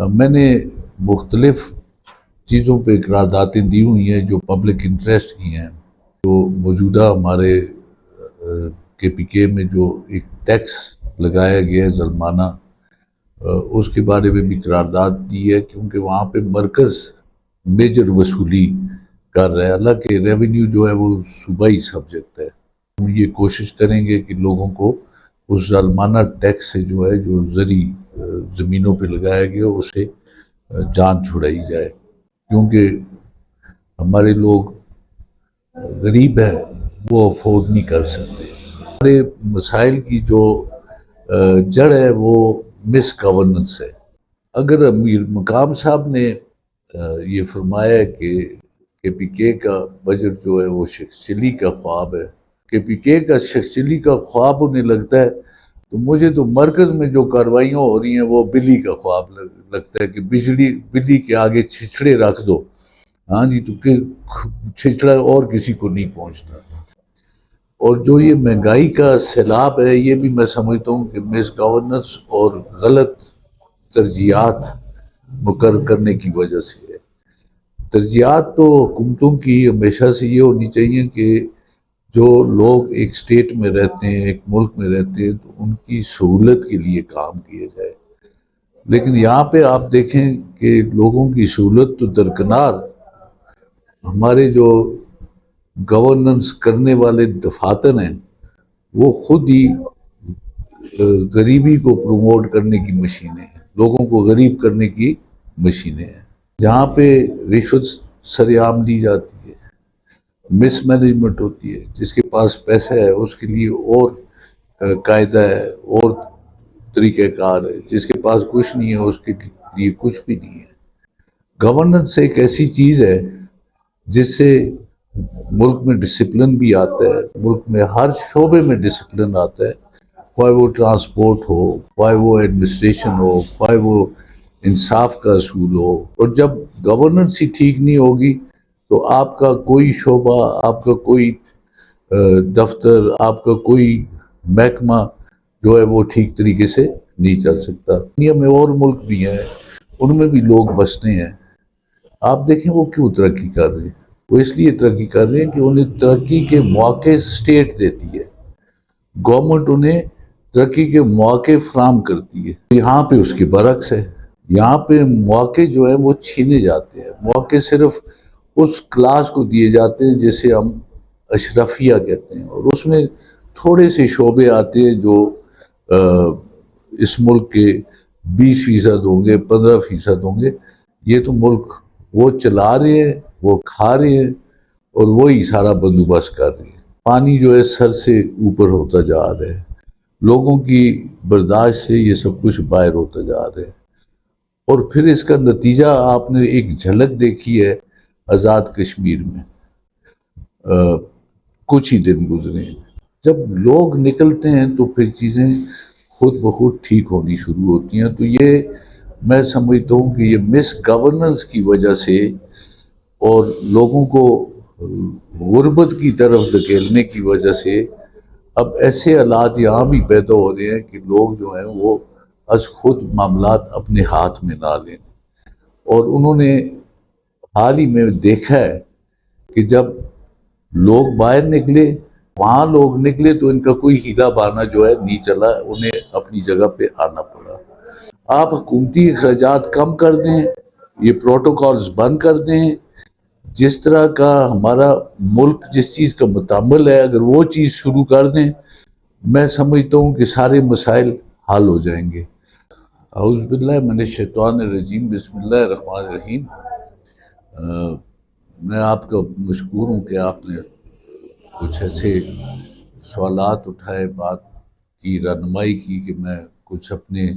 میں نے مختلف چیزوں پہ قراردادیں دی ہوئی ہیں جو پبلک انٹرسٹ کی ہیں. تو موجودہ ہمارے کے پی کے میں جو ایک ٹیکس لگایا گیا ہے ظلمانہ، اس کے بارے میں بھی قرارداد دی ہے، کیونکہ وہاں پہ مرکز میجر وصولی کر رہا ہے، حالانکہ ریونیو جو ہے وہ صوبائی سبجیکٹ ہے. ہم یہ کوشش کریں گے کہ لوگوں کو اس ظالمانہ ٹیکس سے جو ہے جو زرعی زمینوں پہ لگایا گیا اسے جان چھڑائی جائے، کیونکہ ہمارے لوگ غریب ہیں، وہ افورڈ نہیں کر سکتے. ہمارے مسائل کی جو جڑ ہے وہ مس گورننس ہے. اگر امیر مقام صاحب نے یہ فرمایا ہے کہ کے پی کے کا بجٹ جو ہے وہ شیخ چلی کا خواب ہے، کے پی کے کا شیخ چلی کا خواب انہیں لگتا ہے، تو مجھے تو مرکز میں جو کارروائیاں ہو رہی ہیں وہ بلی کا خواب لگتا ہے کہ بلی کے آگے چھچڑے رکھ دو، ہاں جی، تو چھچڑا اور کسی کو نہیں پہنچتا. اور جو یہ مہنگائی کا سیلاب ہے یہ بھی میں سمجھتا ہوں کہ مس گورننس اور غلط ترجیحات مقرر کرنے کی وجہ سے ہے. ترجیحات تو حکومتوں کی ہمیشہ سے یہ ہونی چاہیے کہ جو لوگ ایک اسٹیٹ میں رہتے ہیں، ایک ملک میں رہتے ہیں، تو ان کی سہولت کے لیے کام کیا جائے. لیکن یہاں پہ آپ دیکھیں کہ لوگوں کی سہولت تو درکنار، ہمارے جو گورننس کرنے والے دفاتر ہیں وہ خود ہی غریبی کو پروموٹ کرنے کی مشینیں ہیں، لوگوں کو غریب کرنے کی مشینیں ہیں. جہاں پہ رشوت سرعام دی جاتی ہے، مس مینجمنٹ ہوتی ہے، جس کے پاس پیسہ ہے اس کے لیے اور قاعدہ ہے اور طریقہ کار ہے، جس کے پاس کچھ نہیں ہے اس کے لیے کچھ بھی نہیں ہے. گورننس ایک ایسی چیز ہے جس سے ملک میں ڈسپلن بھی آتا ہے، ملک میں ہر شعبے میں ڈسپلن آتا ہے، خواہ وہ ٹرانسپورٹ ہو، خواہ وہ ایڈمنسٹریشن ہو، خواہ وہ انصاف کا اصول ہو. اور جب گورننس ہی ٹھیک نہیں ہوگی تو آپ کا کوئی شعبہ، آپ کا کوئی دفتر، آپ کا کوئی محکمہ جو ہے وہ ٹھیک طریقے سے نہیں چل سکتا. دنیا میں اور ملک بھی ہیں، ان میں بھی لوگ بستے ہیں، آپ دیکھیں وہ کیوں ترقی کر رہے ہیں؟ وہ اس لیے ترقی کر رہے ہیں کہ انہیں ترقی کے مواقع اسٹیٹ دیتی ہے، گورنمنٹ انہیں ترقی کے مواقع فراہم کرتی ہے. یہاں پہ اس کے برعکس ہے، یہاں پہ مواقع جو ہے وہ چھینے جاتے ہیں. مواقع صرف اس کلاس کو دیے جاتے ہیں جسے ہم اشرفیہ کہتے ہیں، اور اس میں تھوڑے سے شعبے آتے ہیں جو اس ملک کے 20% ہوں گے، 15% ہوں گے. یہ تو ملک وہ چلا رہے ہیں، وہ کھا رہے ہیں اور وہی سارا بندوبست کر رہے ہیں. پانی جو ہے سر سے اوپر ہوتا جا رہا ہے، لوگوں کی برداشت سے یہ سب کچھ باہر ہوتا جا رہا ہے. اور پھر اس کا نتیجہ آپ نے ایک جھلک دیکھی ہے آزاد کشمیر میں. کچھ ہی دن گزرے ہیں، جب لوگ نکلتے ہیں تو پھر چیزیں خود بخود ٹھیک ہونی شروع ہوتی ہیں. تو یہ میں سمجھتا ہوں کہ یہ مس گورننس کی وجہ سے اور لوگوں کو غربت کی طرف دھکیلنے کی وجہ سے اب ایسے حالات یہاں بھی پیدا ہو رہے ہیں کہ لوگ جو ہیں وہ از خود معاملات اپنے ہاتھ میں نہ لیں. اور انہوں نے حال ہی میں دیکھا ہے کہ جب لوگ باہر نکلے، وہاں لوگ نکلے تو ان کا کوئی ہیلا بہانا جو ہے نہیں چلا، انہیں اپنی جگہ پہ آنا پڑا. آپ حکومتی اخراجات کم کر دیں، یہ پروٹوکالز بند کر دیں، جس طرح کا ہمارا ملک جس چیز کا متعمل ہے اگر وہ چیز شروع کر دیں، میں سمجھتا ہوں کہ سارے مسائل حل ہو جائیں گے. اعوذ باللہ من الشیطان الرجیم، بسم اللہ الرحمن الرحیم. میں آپ کا مشکور ہوں کہ آپ نے کچھ ایسے سوالات اٹھائے، بات کی، رہنمائی کی کہ میں کچھ اپنے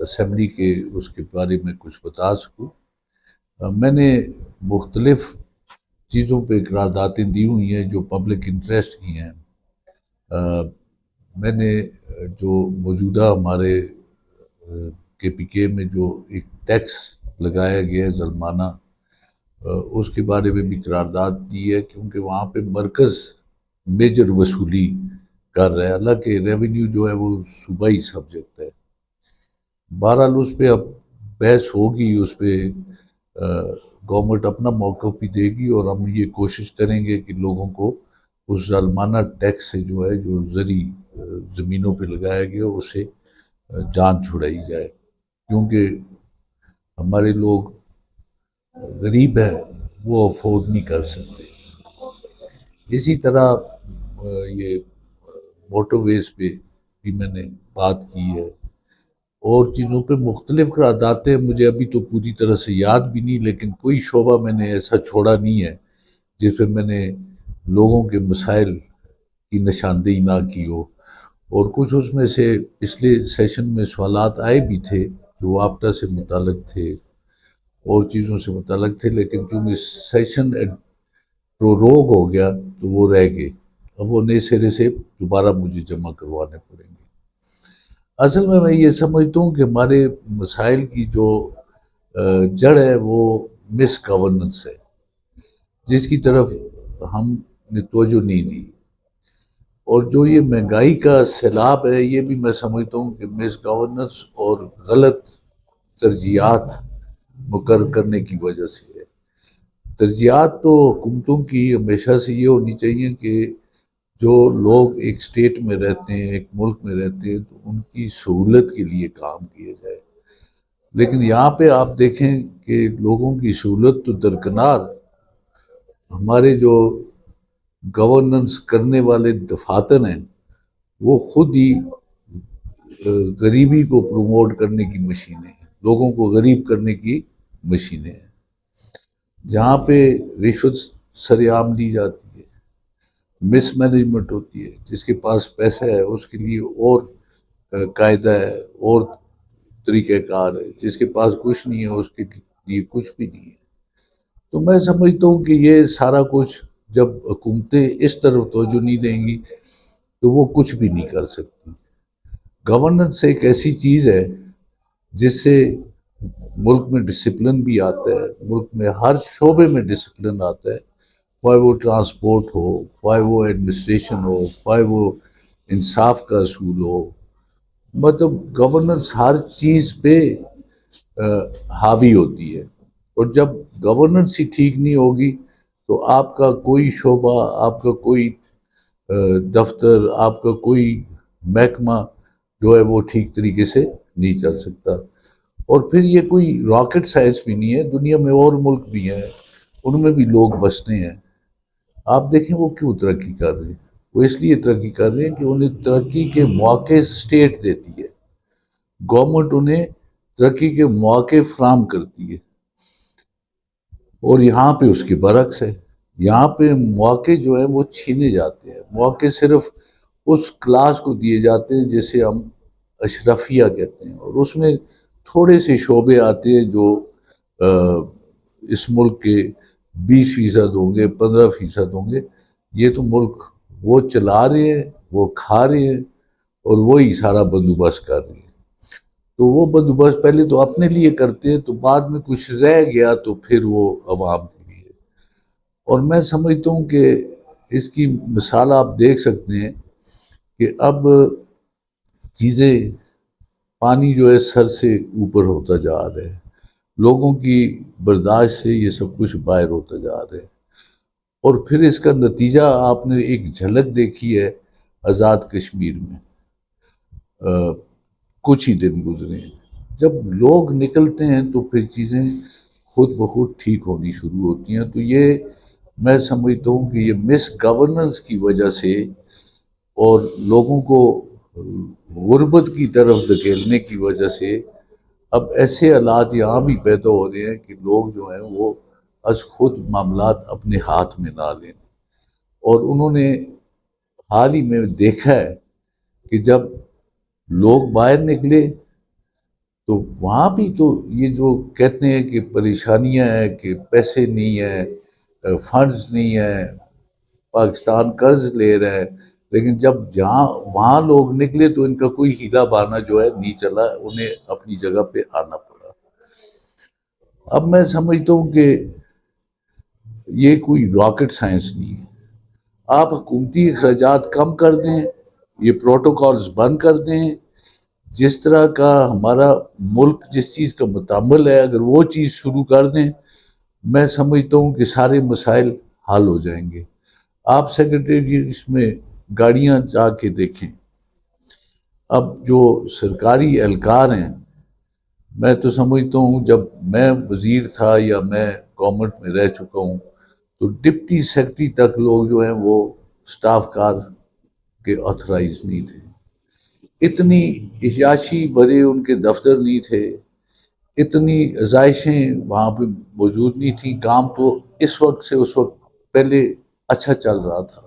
اسمبلی کے اس کے بارے میں کچھ بتا سکوں. میں نے مختلف چیزوں پہ قراردادیں دی ہوئی ہیں جو پبلک انٹرسٹ کی ہیں. میں نے جو موجودہ ہمارے کے پی کے میں جو ایک ٹیکس لگایا گیا ہے ظلمانہ، اس کے بارے میں بھی قرارداد دی ہے، کیونکہ وہاں پہ مرکز میجر وصولی کر رہا ہے، حالانکہ ریونیو جو ہے وہ صوبائی سبجیکٹ ہے. بہرحال اس پہ اب بحث ہوگی اس پہ گورنمنٹ اپنا موقف بھی دے گی، اور ہم یہ کوشش کریں گے کہ لوگوں کو اس ظالمانہ ٹیکس سے جو ہے جو زرعی زمینوں پہ لگایا گیا اسے جان چھڑائی جائے، کیونکہ ہمارے لوگ غریب ہیں، وہ افورڈ نہیں کر سکتے۔ اسی طرح یہ موٹر ویز پہ بھی میں نے بات کی ہے، اور چیزوں پہ مختلف قراردادیں ہیں، مجھے ابھی تو پوری طرح سے یاد بھی نہیں، لیکن کوئی شعبہ میں نے ایسا چھوڑا نہیں ہے جس پہ میں نے لوگوں کے مسائل کی نشاندہی نہ کی ہو۔ اور کچھ اس میں سے پچھلے سیشن میں سوالات آئے بھی تھے جو آپٹا سے متعلق تھے اور چیزوں سے متعلق تھے، لیکن چونکہ سیشن پروروگ ہو گیا تو وہ رہ گئے، اب وہ نئے سرے سے دوبارہ مجھے جمع کروانے پڑیں گے۔ اصل میں یہ سمجھتا ہوں کہ ہمارے مسائل کی جو جڑ ہے وہ مس گورننس ہے، جس کی طرف ہم نے توجہ نہیں دی، اور جو یہ مہنگائی کا سیلاب ہے یہ بھی میں سمجھتا ہوں کہ مس گورننس اور غلط ترجیحات مقرر کرنے کی وجہ سے ہے۔ ترجیحات تو حکومتوں کی ہمیشہ سے یہ ہونی چاہیے کہ جو لوگ ایک اسٹیٹ میں رہتے ہیں، ایک ملک میں رہتے ہیں، تو ان کی سہولت کے لیے کام کیا جائے، لیکن یہاں پہ آپ دیکھیں کہ لوگوں کی سہولت تو درکنار، ہمارے جو گورننس کرنے والے دفاتر ہیں وہ خود ہی غریبی کو پروموٹ کرنے کی مشینیں ہیں، لوگوں کو غریب کرنے کی مشینیں ہیں، جہاں پہ رشوت سرعام دی جاتی ہے، مس مینجمنٹ ہوتی ہے، جس کے پاس پیسہ ہے اس کے لیے اور قاعدہ ہے اور طریقہ کار ہے، جس کے پاس کچھ نہیں ہے اس کے لیے کچھ بھی نہیں ہے۔ تو میں سمجھتا ہوں کہ یہ سارا کچھ جب حکومتیں اس طرف توجہ نہیں دیں گی تو وہ کچھ بھی نہیں کر سکتی۔ گورننس ایک ایسی چیز ہے جس سے ملک میں ڈسپلن بھی آتا ہے، ملک میں ہر شعبے میں ڈسپلن آتا ہے، خواہ وہ ٹرانسپورٹ ہو، خواہ وہ ایڈمنسٹریشن ہو، خواہ وہ انصاف کا اصول ہو، مطلب گورننس ہر چیز پہ حاوی ہوتی ہے، اور جب گورننس ہی ٹھیک نہیں ہوگی تو آپ کا کوئی شعبہ، آپ کا کوئی دفتر، آپ کا کوئی محکمہ جو ہے وہ ٹھیک طریقے سے نہیں چل سکتا۔ اور پھر یہ کوئی راکٹ سائنس بھی نہیں ہے، دنیا میں اور ملک بھی ہیں، ان میں بھی لوگ بستے ہیں، آپ دیکھیں وہ کیوں ترقی کر رہے ہیں، وہ اس لیے ترقی کر رہے ہیں کہ انہیں ترقی کے مواقع اسٹیٹ دیتی ہے، گورنمنٹ انہیں ترقی کے مواقع فراہم کرتی ہے، اور یہاں پہ اس کے برعکس ہے، یہاں پہ مواقع جو ہیں وہ چھینے جاتے ہیں، مواقع صرف اس کلاس کو دیے جاتے ہیں جسے ہم اشرفیہ کہتے ہیں، اور اس میں تھوڑے سے شعبے آتے ہیں جو اس ملک کے 20% ہوں گے، 15% ہوں گے، یہ تو ملک وہ چلا رہے ہیں، وہ کھا رہے ہیں، اور وہی سارا بندوبست کر رہے ہیں۔ تو وہ بندوبست پہلے تو اپنے لیے کرتے ہیں، تو بعد میں کچھ رہ گیا تو پھر وہ عوام کے لیے۔ اور میں سمجھتا ہوں کہ اس کی مثال آپ دیکھ سکتے ہیں کہ اب چیزیں، پانی جو ہے سر سے اوپر ہوتا جا رہا ہے، لوگوں کی برداشت سے یہ سب کچھ باہر ہوتا جا رہا ہے، اور پھر اس کا نتیجہ آپ نے ایک جھلک دیکھی ہے آزاد کشمیر میں، کچھ ہی دن گزرے ہیں، جب لوگ نکلتے ہیں تو پھر چیزیں خود بخود ٹھیک ہونی شروع ہوتی ہیں۔ تو یہ میں سمجھتا ہوں کہ یہ مس گورننس کی وجہ سے اور لوگوں کو غربت کی طرف دھکیلنے کی وجہ سے اب ایسے حالات یہاں بھی پیدا ہو رہے ہیں کہ لوگ جو ہیں وہ از خود معاملات اپنے ہاتھ میں نہ لیں، اور انہوں نے حال ہی میں دیکھا ہے کہ جب لوگ باہر نکلے تو وہاں بھی تو یہ جو کہتے ہیں کہ پریشانیاں ہیں کہ پیسے نہیں ہیں، فنڈز نہیں ہیں، پاکستان قرض لے رہا ہے، لیکن جب جہاں وہاں لوگ نکلے تو ان کا کوئی ہیلا بہانا جو ہے نہیں چلا، انہیں اپنی جگہ پہ آنا پڑا۔ اب میں سمجھتا ہوں کہ یہ کوئی راکٹ سائنس نہیں ہے، آپ حکومتی اخراجات کم کر دیں، یہ پروٹوکالز بند کر دیں، جس طرح کا ہمارا ملک جس چیز کا متعمل ہے، اگر وہ چیز شروع کر دیں، میں سمجھتا ہوں کہ سارے مسائل حل ہو جائیں گے۔ آپ سیکرٹریٹ میں گاڑیاں جا کے دیکھیں، اب جو سرکاری اہلکار ہیں، میں تو سمجھتا ہوں جب میں وزیر تھا یا میں گورنمنٹ میں رہ چکا ہوں تو ڈپٹی سیکرٹری تک لوگ جو ہیں وہ سٹاف کار کے آتھرائز نہیں تھے، اتنی عیاشی بھرے ان کے دفتر نہیں تھے، اتنی ازائشیں وہاں پہ موجود نہیں تھیں، کام تو اس وقت سے اس وقت پہلے اچھا چل رہا تھا،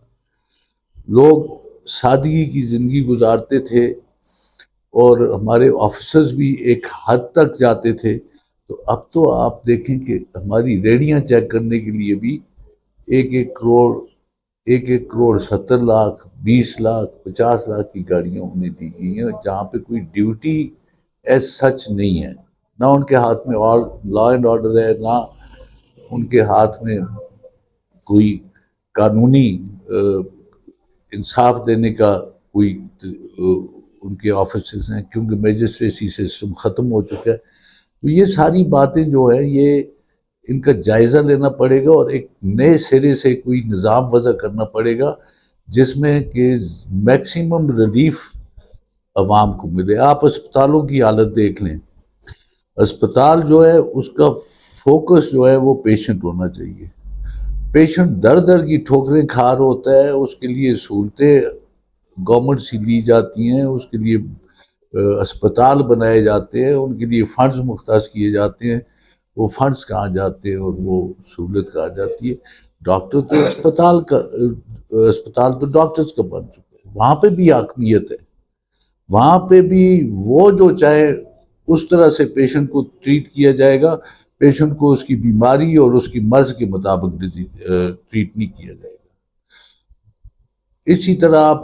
لوگ سادگی کی زندگی گزارتے تھے، اور ہمارے آفیسرز بھی ایک حد تک جاتے تھے۔ تو اب تو آپ دیکھیں کہ ہماری ریڑیاں چیک کرنے کے لیے بھی 1 کروڑ 70 لاکھ 20 لاکھ 50 لاکھ کی گاڑیاں انہیں دی گئی ہیں، جہاں پہ کوئی ڈیوٹی ایز سچ نہیں ہے، نہ ان کے ہاتھ میں لا اینڈ آرڈر ہے، نہ ان کے ہاتھ میں کوئی قانونی انصاف دینے کا کوئی ان کے آفیسز ہیں، کیونکہ میجسٹریسی سسٹم ختم ہو چکا ہے۔ تو یہ ساری باتیں جو ہیں یہ ان کا جائزہ لینا پڑے گا، اور ایک نئے سرے سے کوئی نظام وضع کرنا پڑے گا جس میں کہ میکسیمم ریلیف عوام کو ملے۔ آپ اسپتالوں کی حالت دیکھ لیں، اسپتال جو ہے اس کا فوکس جو ہے وہ پیشنٹ ہونا چاہیے، پیشنٹ در در کی ٹھوکریں کھا رہا ہوتا ہے، اس کے لیے سہولتیں گورنمنٹ سے لی جاتی ہیں، اس کے لیے اسپتال بنائے جاتے ہیں، ان کے لیے فنڈز مختص کیے جاتے ہیں، وہ فنڈز کہاں جاتے ہیں اور وہ سہولت کہاں جاتی ہے؟ ڈاکٹر تو اسپتال تو ڈاکٹرز کا بن چکا ہے، وہاں پہ بھی حاکمیت ہے، وہاں پہ بھی وہ جو چاہے اس طرح سے پیشنٹ کو ٹریٹ کیا جائے گا، پیشنٹ کو اس کی بیماری اور اس کی مرض کے مطابق ٹریٹ نہیں کیا جائے گا۔ اسی طرح آپ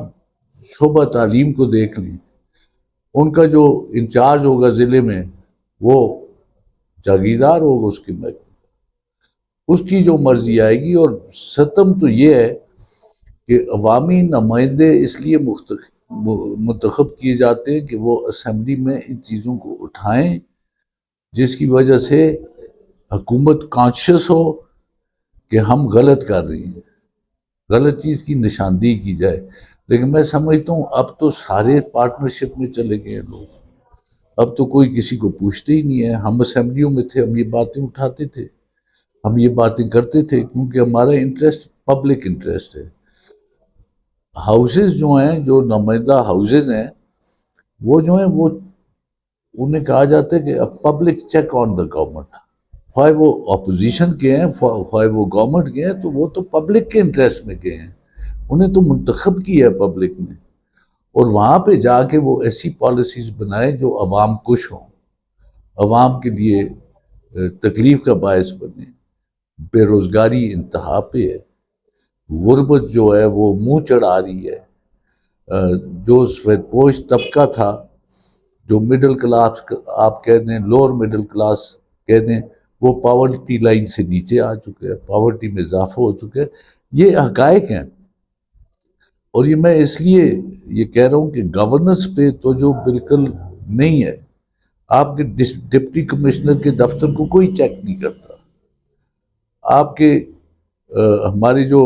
شعبہ تعلیم کو دیکھ لیں، ان کا جو انچارج ہوگا ضلع میں وہ جاگیردار ہوگا اس کے محکمے، اس کی جو مرضی آئے گی۔ اور ستم تو یہ ہے کہ عوامی نمائندے اس لیے منتخب کیے جاتے ہیں کہ وہ اسمبلی میں ان چیزوں کو اٹھائیں، جس کی وجہ سے حکومت کانشیس ہو کہ ہم غلط کر رہی ہیں، غلط چیز کی نشاندہی کی جائے۔ لیکن میں سمجھتا ہوں اب تو سارے پارٹنرشپ میں چلے گئے ہیں لوگ، اب تو کوئی کسی کو پوچھتے ہی نہیں ہے۔ ہم اسمبلیوں میں تھے، ہم یہ باتیں اٹھاتے تھے، ہم یہ باتیں کرتے تھے، کیونکہ ہمارا انٹرسٹ پبلک انٹرسٹ ہے۔ ہاؤسز جو ہیں، جو نمائندہ ہاؤسز ہیں، وہ جو ہیں وہ انہیں کہا جاتا ہے کہ public check on the government, خواہ وہ اپوزیشن کے ہیں خواہ وہ گورنمنٹ کے ہیں، تو وہ تو پبلک کے انٹرسٹ میں گئے ہیں، انہیں تو منتخب کیا ہے پبلک نے، اور وہاں پہ جا کے وہ ایسی پالیسیز بنائیں جو عوام خوش ہوں، عوام کے لیے تکلیف کا باعث بنے۔ بے روزگاری انتہا پہ ہے، غربت جو ہے وہ منہ چڑھا رہی ہے، جو سفید پوش طبقہ تھا، جو مڈل کلاس آپ کہہ دیں، لوور مڈل کلاس کہہ دیں، وہ پاورٹی لائن سے نیچے آ چکے ہیں، پاورٹی میں اضافہ ہو چکا ہے۔ یہ حقائق ہیں، اور یہ میں اس لیے یہ کہہ رہا ہوں کہ گورننس پہ تو جو بالکل نہیں ہے، آپ کے ڈپٹی کمشنر کے دفتر کو کوئی چیک نہیں کرتا، آپ کے ہمارے جو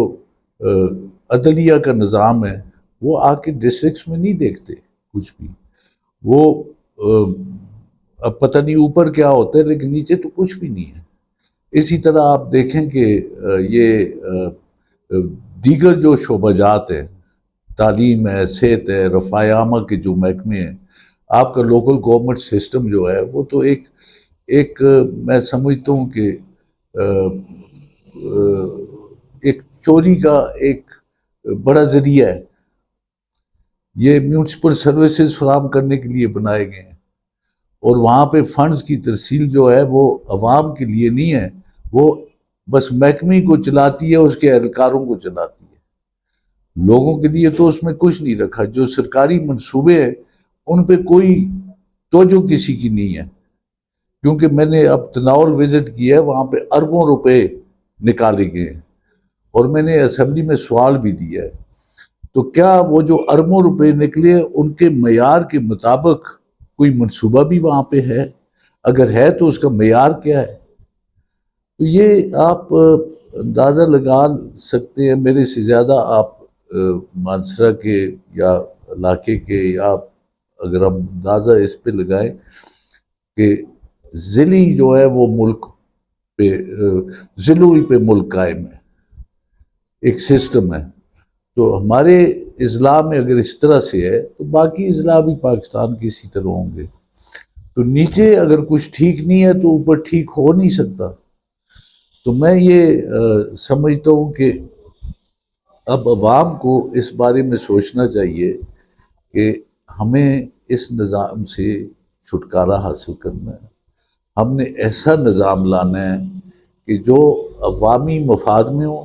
عدلیہ کا نظام ہے وہ آ کے ڈسٹرکٹس میں نہیں دیکھتے کچھ بھی، وہ اب پتہ نہیں اوپر کیا ہوتا ہے لیکن نیچے تو کچھ بھی نہیں ہے۔ اسی طرح آپ دیکھیں کہ یہ دیگر جو شعبہ جات ہیں، تعلیم ہے، صحت ہے، رفاع عامہ کے جو محکمے ہیں، آپ کا لوکل گورنمنٹ سسٹم جو ہے وہ تو ایک میں سمجھتا ہوں کہ ایک چوری کا ایک بڑا ذریعہ ہے۔ یہ میونسپل سروسز فراہم کرنے کے لیے بنائے گئے ہیں، اور وہاں پہ فنڈز کی ترسیل جو ہے وہ عوام کے لیے نہیں ہے، وہ بس محکمے کو چلاتی ہے، اس کے اہلکاروں کو چلاتی ہے، لوگوں کے لیے تو اس میں کچھ نہیں رکھا۔ جو سرکاری منصوبے ہیں ان پہ کوئی توجہ کسی کی نہیں ہے، کیونکہ میں نے اب تناول وزٹ کیا ہے، وہاں پہ اربوں روپے نکالے گئے ہیں، اور میں نے اسمبلی میں سوال بھی دیا ہے، تو کیا وہ جو اربوں روپے نکلے ان کے معیار کے مطابق کوئی منصوبہ بھی وہاں پہ ہے؟ اگر ہے تو اس کا معیار کیا ہے؟ تو یہ آپ اندازہ لگا سکتے ہیں، میرے سے زیادہ آپ مانسرا کے یا علاقے کے، یا آپ اگر ہم اندازہ اس پہ لگائیں کہ ضلعی جو ہے وہ ملک پہ ضلعی پہ ملک قائم ہے، ایک سسٹم ہے. تو ہمارے اضلاع میں اگر اس طرح سے ہے تو باقی اضلاع بھی پاکستان کے اسی طرح ہوں گے. تو نیچے اگر کچھ ٹھیک نہیں ہے تو اوپر ٹھیک ہو نہیں سکتا. تو میں یہ سمجھتا ہوں کہ اب عوام کو اس بارے میں سوچنا چاہیے کہ ہمیں اس نظام سے چھٹکارا حاصل کرنا ہے. ہم نے ایسا نظام لانا ہے کہ جو عوامی مفاد میں ہو،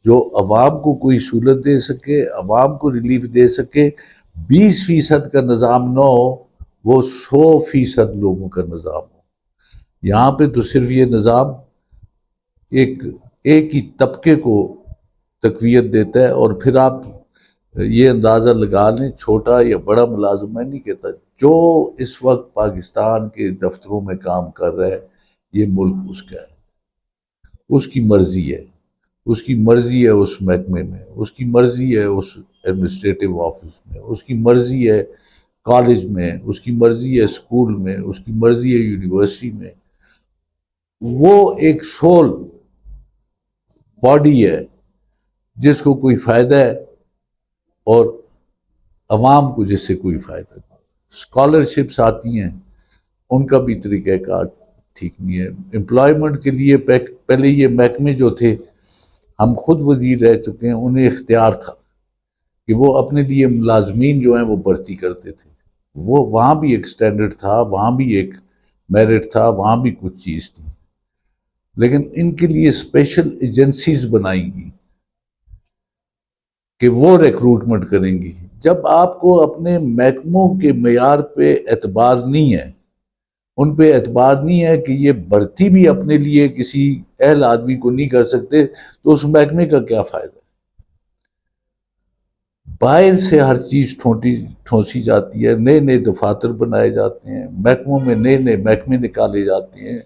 جو عوام کو کوئی سہولت دے سکے، عوام کو ریلیف دے سکے. 20% کا نظام نہ ہو، وہ 100% لوگوں کا نظام ہو. یہاں پہ تو صرف یہ نظام ایک ہی طبقے کو تقویت دیتا ہے. اور پھر آپ یہ اندازہ لگا لیں، چھوٹا یا بڑا ملازم میں نہیں کہتا، جو اس وقت پاکستان کے دفتروں میں کام کر رہا ہے، یہ ملک اس کا ہے، اس کی مرضی ہے. اس کی مرضی ہے اس محکمے میں، اس کی مرضی ہے اس ایڈمنسٹریٹو آفس میں، اس کی مرضی ہے کالج میں، اس کی مرضی ہے اسکول میں، اس کی مرضی ہے یونیورسٹی میں. وہ ایک سول باڈی ہے جس کو کوئی فائدہ ہے اور عوام کو جس سے کوئی فائدہ نہیں. اسکالرشپس آتی ہیں، ان کا بھی طریقہ کار ٹھیک نہیں ہے. امپلائمنٹ کے لیے پہلے یہ محکمے جو تھے، ہم خود وزیر رہ چکے ہیں، انہیں اختیار تھا کہ وہ اپنے لیے ملازمین جو ہیں وہ بھرتی کرتے تھے. وہ وہاں بھی ایک سٹینڈرڈ تھا، وہاں بھی ایک میرٹ تھا، وہاں بھی کچھ چیز تھی. لیکن ان کے لیے اسپیشل ایجنسیز بنائی گئی کہ وہ ریکروٹمنٹ کریں گی. جب آپ کو اپنے محکموں کے معیار پہ اعتبار نہیں ہے، ان پہ اعتبار نہیں ہے کہ یہ بھرتی بھی اپنے لیے کسی اہل آدمی کو نہیں کر سکتے، تو اس محکمے کا کیا فائدہ؟ باہر سے ہر چیز ٹھونسی جاتی ہے، نئے نئے دفاتر بنائے جاتے ہیں، محکموں میں نئے نئے محکمے نکالے جاتے ہیں.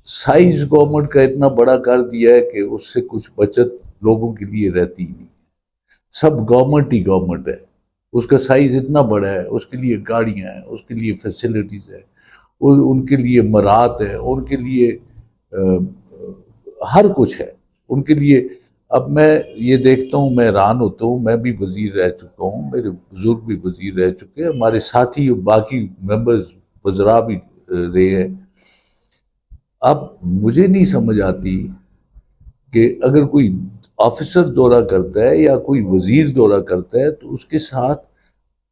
سائز گورنمنٹ کا اتنا بڑا کر دیا ہے کہ اس سے کچھ بچت لوگوں کے لیے رہتی ہی نہیں. سب گورنمنٹ ہی گورنمنٹ ہے، اس کا سائز اتنا بڑا ہے، اس کے لیے گاڑیاں ہیں، اس کے لیے فیسلٹیز ہیں، ان کے لیے مرات ہے، ان کے لیے ہر کچھ ہے ان کے لیے. اب میں یہ دیکھتا ہوں، میں حیران ہوتا ہوں. میں بھی وزیر رہ چکا ہوں، میرے بزرگ بھی وزیر رہ چکے ہیں، ہمارے ساتھی باقی ممبرز وزراء بھی رہے ہیں. اب مجھے نہیں سمجھ آتی کہ اگر کوئی آفیسر دورہ کرتا ہے یا کوئی وزیر دورہ کرتا ہے تو اس کے ساتھ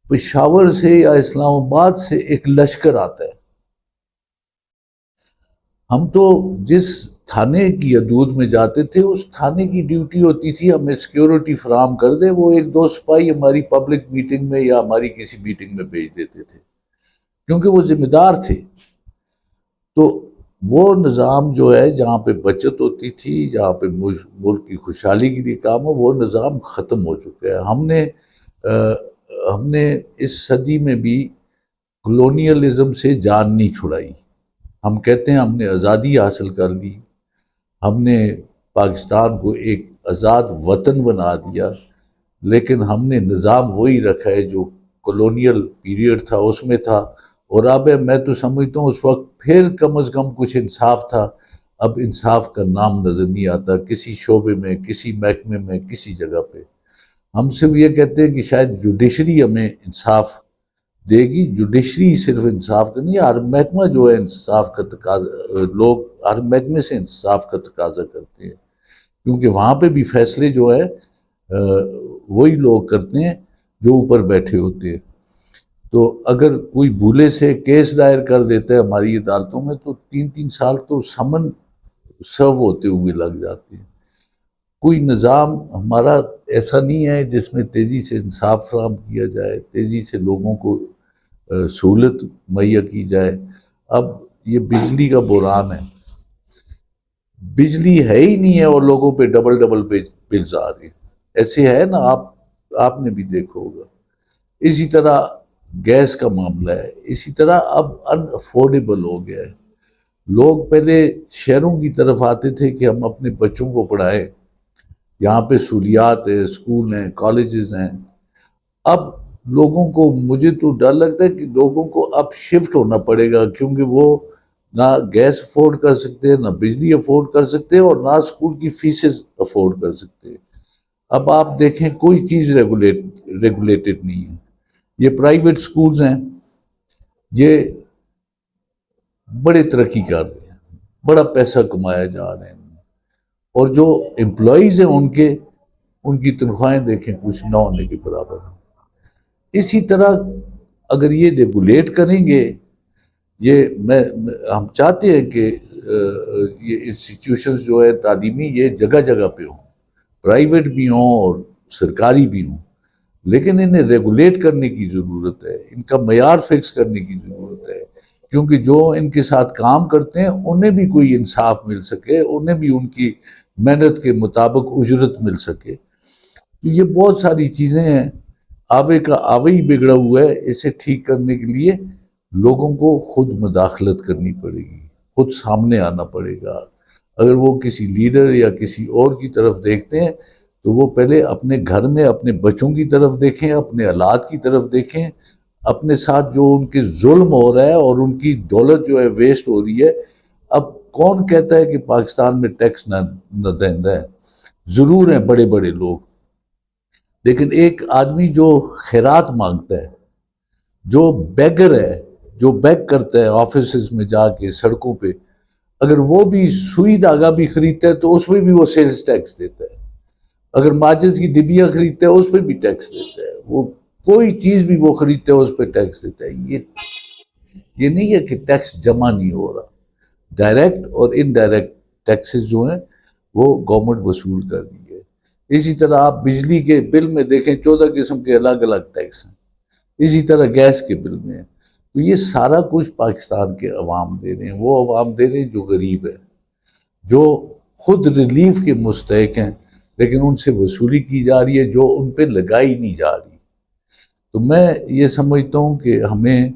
پشاور سے یا اسلام آباد سے ایک لشکر آتا ہے. ہم تو جس تھانے کی حدود میں جاتے تھے، اس تھانے کی ڈیوٹی ہوتی تھی ہمیں سیکیورٹی فراہم کر دے. وہ 1-2 سپاہی ہماری پبلک میٹنگ میں یا ہماری کسی میٹنگ میں بھیج دیتے تھے، کیونکہ وہ ذمہ دار تھے. تو وہ نظام جو ہے جہاں پہ بچت ہوتی تھی، جہاں پہ ملک کی خوشحالی کے لیے کام ہو، وہ نظام ختم ہو چکا ہے. ہم نے اس صدی میں بھی کلونیلزم سے جان نہیں چھڑائی. ہم کہتے ہیں ہم نے آزادی حاصل کر لی، ہم نے پاکستان کو ایک آزاد وطن بنا دیا، لیکن ہم نے نظام وہی رکھا ہے جو کلونیل پیریڈ تھا اس میں تھا. اور اب میں تو سمجھتا ہوں اس وقت پھر کم از کم کچھ انصاف تھا. اب انصاف کا نام نظر نہیں آتا کسی شعبے میں، کسی محکمے میں، کسی جگہ پہ. ہم صرف یہ کہتے ہیں کہ شاید جوڈیشری ہمیں انصاف دے گی. جوڈیشری صرف انصاف کا نہیں، ہر محکمہ جو ہے انصاف کا تقاضا، لوگ ہر محکمے سے انصاف کا تقاضا کرتے ہیں، کیونکہ وہاں پہ بھی فیصلے جو ہے وہی لوگ کرتے ہیں جو اوپر بیٹھے ہوتے ہیں. تو اگر کوئی بھولے سے کیس دائر کر دیتا ہے ہماری عدالتوں میں تو 3 سال تو سمن سرو ہوتے ہوئے لگ جاتے ہیں. کوئی نظام ہمارا ایسا نہیں ہے جس میں تیزی سے انصاف فراہم کیا جائے، تیزی سے لوگوں کو سہولت مہیا کی جائے. اب یہ بجلی کا بحران ہے، بجلی ہے ہی نہیں ہے اور لوگوں پہ ڈبل بلز آ رہے ہیں. ایسے ہے نا، آپ نے بھی دیکھا ہوگا. اسی طرح گیس کا معاملہ ہے، اسی طرح اب ان افورڈیبل ہو گیا ہے۔ لوگ پہلے شہروں کی طرف آتے تھے کہ ہم اپنے بچوں کو پڑھائیں، یہاں پہ سہولیات ہیں، اسکول ہیں، کالجز ہیں۔ اب لوگوں کو، مجھے تو ڈر لگتا ہے کہ لوگوں کو اب شفٹ ہونا پڑے گا، کیونکہ وہ نہ گیس افورڈ کر سکتے ہیں، نہ بجلی افورڈ کر سکتے ہیں، اور نہ اسکول کی فیسز افورڈ کر سکتے ہیں۔ اب آپ دیکھیں کوئی چیز ریگولیٹڈ نہیں ہے۔ یہ پرائیویٹ سکولز ہیں، یہ بڑے ترقی کر رہے ہیں، بڑا پیسہ کمایا جا رہے ہیں، اور جو امپلائیز ہیں ان کی تنخواہیں دیکھیں کچھ نہ ہونے کے برابر ہیں۔ اسی طرح اگر یہ ریگولیٹ کریں گے، ہم چاہتے ہیں کہ یہ انسٹیٹیوشنز جو ہے تعلیمی، یہ جگہ جگہ پہ ہوں، پرائیویٹ بھی ہوں اور سرکاری بھی ہوں، لیکن انہیں ریگولیٹ کرنے کی ضرورت ہے، ان کا معیار فکس کرنے کی ضرورت ہے، کیونکہ جو ان کے ساتھ کام کرتے ہیں انہیں بھی کوئی انصاف مل سکے، انہیں بھی ان کی محنت کے مطابق اجرت مل سکے۔ تو یہ بہت ساری چیزیں ہیں، آوے کا آوے ہی بگڑا ہوا ہے۔ اسے ٹھیک کرنے کے لیے لوگوں کو خود مداخلت کرنی پڑے گی، خود سامنے آنا پڑے گا۔ اگر وہ کسی لیڈر یا کسی اور کی طرف دیکھتے ہیں تو وہ پہلے اپنے گھر میں اپنے بچوں کی طرف دیکھیں، اپنے اولاد کی طرف دیکھیں، اپنے ساتھ جو ان کے ظلم ہو رہا ہے اور ان کی دولت جو ہے ویسٹ ہو رہی ہے۔ اب کون کہتا ہے کہ پاکستان میں ٹیکس نہ دہندہ ہے؟ ضرور ہیں بڑے بڑے لوگ، لیکن ایک آدمی جو خیرات مانگتا ہے، جو بیگر ہے، جو بیگ کرتا ہے آفیسز میں جا کے، سڑکوں پہ، اگر وہ بھی سوئی دھاگا بھی خریدتا ہے تو اس پہ بھی وہ سیلز ٹیکس دیتا ہے۔ اگر ماچس کی ڈبیا خریدتا ہے اس پہ بھی ٹیکس دیتا ہے۔ وہ کوئی چیز بھی وہ خریدتا ہے اس پہ ٹیکس دیتا ہے۔ یہ نہیں ہے کہ ٹیکس جمع نہیں ہو رہا، ڈائریکٹ اور انڈائریکٹ ٹیکسز جو ہیں وہ گورنمنٹ وصول کر رہی ہے۔ اسی طرح آپ بجلی کے بل میں دیکھیں 14 قسم کے الگ الگ ٹیکس ہیں، اسی طرح گیس کے بل میں ہیں۔ تو یہ سارا کچھ پاکستان کے عوام دے رہے ہیں، وہ عوام دے رہے ہیں جو غریب ہے، جو خود ریلیف کے مستحق ہیں، لیکن ان سے وصولی کی جا رہی ہے جو ان پہ لگائی نہیں جا رہی۔ تو میں یہ سمجھتا ہوں کہ ہمیں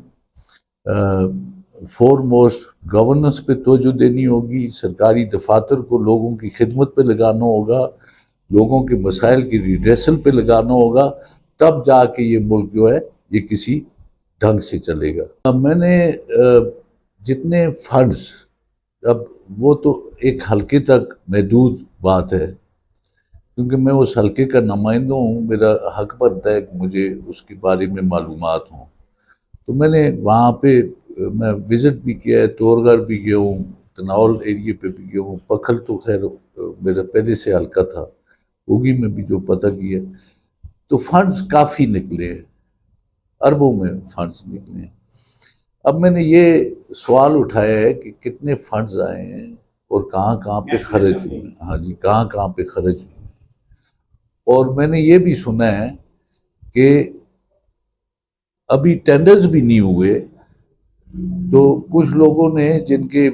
فور موسٹ گورننس پہ توجہ دینی ہوگی، سرکاری دفاتر کو لوگوں کی خدمت پہ لگانا ہوگا، لوگوں کے مسائل کی ریڈریسل پہ لگانا ہوگا، تب جا کے یہ ملک جو ہے یہ کسی ڈھنگ سے چلے گا۔ میں نے جتنے فنڈز، اب وہ تو ایک حلقے تک محدود بات ہے، کیونکہ میں اس حلقے کا نمائندہ ہوں، میرا حق بنتا ہے کہ مجھے اس کے بارے میں معلومات ہوں۔ تو میں نے وہاں پہ میں وزٹ بھی کیا ہے، تورگھر بھی گیا ہوں، تناول ایریے پہ بھی گیا ہوں، پکھل تو خیر میرا پہلے سے حلقہ تھا، اوگی میں بھی جو پتہ کیا، تو فنڈز کافی نکلے ہیں، اربوں میں فنڈز نکلے ہیں۔ اب میں نے یہ سوال اٹھایا ہے کہ کتنے فنڈز آئے ہیں اور کہاں کہاں پہ خرچ ہوئے ہیں، ہاں جی، کہاں کہاں پہ خرچ ہوئے ہیں۔ اور میں نے یہ بھی سنا ہے کہ ابھی ٹینڈرز بھی نہیں ہوئے، تو کچھ لوگوں نے جن کے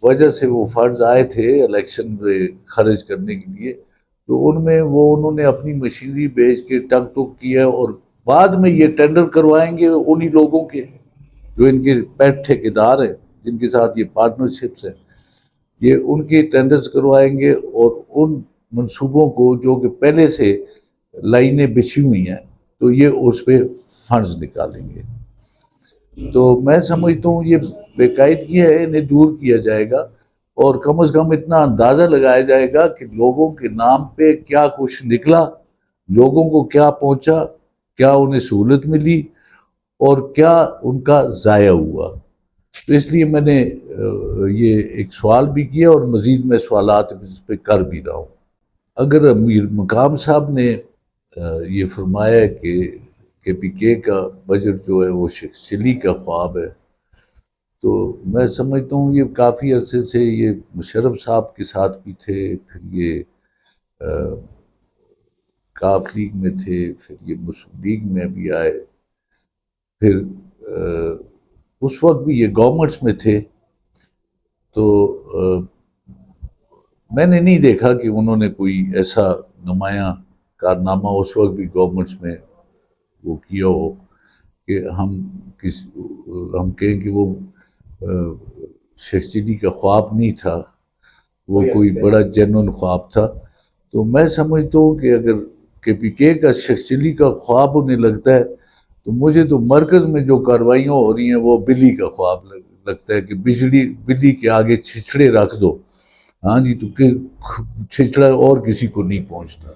وجہ سے وہ فنڈز آئے تھے الیکشن میں خرچ کرنے کے لیے، تو ان میں انہوں نے اپنی مشینری بیچ کے ٹک ٹک کیا، اور بعد میں یہ ٹینڈر کروائیں گے انہی لوگوں کے جو ان کے پیٹ ٹھیکیدار ہیں، جن کے ساتھ یہ پارٹنرشپس ہیں، یہ ان کے ٹینڈرز کروائیں گے، اور ان منصوبوں کو جو کہ پہلے سے لائنیں بچھی ہوئی ہیں تو یہ اس پہ فنڈز نکالیں گے۔ تو میں سمجھتا ہوں یہ بے قاعدگی ہے، انہیں دور کیا جائے گا، اور کم از کم اتنا اندازہ لگایا جائے گا کہ لوگوں کے نام پہ کیا کچھ نکلا، لوگوں کو کیا پہنچا، کیا انہیں سہولت ملی، اور کیا ان کا ضائع ہوا۔ تو اس لیے میں نے یہ ایک سوال بھی کیا، اور مزید میں سوالات اس پہ کر بھی رہا ہوں۔ اگر امیر مقام صاحب نے یہ فرمایا کہ پی کے کا بجٹ جو ہے وہ چلی کا خواب ہے، تو میں سمجھتا ہوں یہ کافی عرصے سے یہ مشرف صاحب کے ساتھ بھی تھے، پھر یہ کاف لیگ میں تھے، پھر یہ مسلم لیگ میں بھی آئے، پھر اس وقت بھی یہ گورنمنٹس میں تھے۔ تو میں نے نہیں دیکھا کہ انہوں نے کوئی ایسا نمایاں کارنامہ اس وقت بھی گورنمنٹس میں وہ کیا ہو، کہ ہم کہیں کہ وہ شیخ چلی کا خواب نہیں تھا، وہ کوئی بڑا جنون خواب تھا. تو میں سمجھتا ہوں کہ اگر KPK کا شیخ چلی کا خواب ہونے لگتا ہے تو مجھے تو مرکز میں جو کارروائیاں ہو رہی ہیں وہ بلی کا خواب لگتا ہے کہ بلی کے آگے چھچڑے رکھ دو. ہاں جی، تو چھچڑا اور کسی کو نہیں پہنچتا.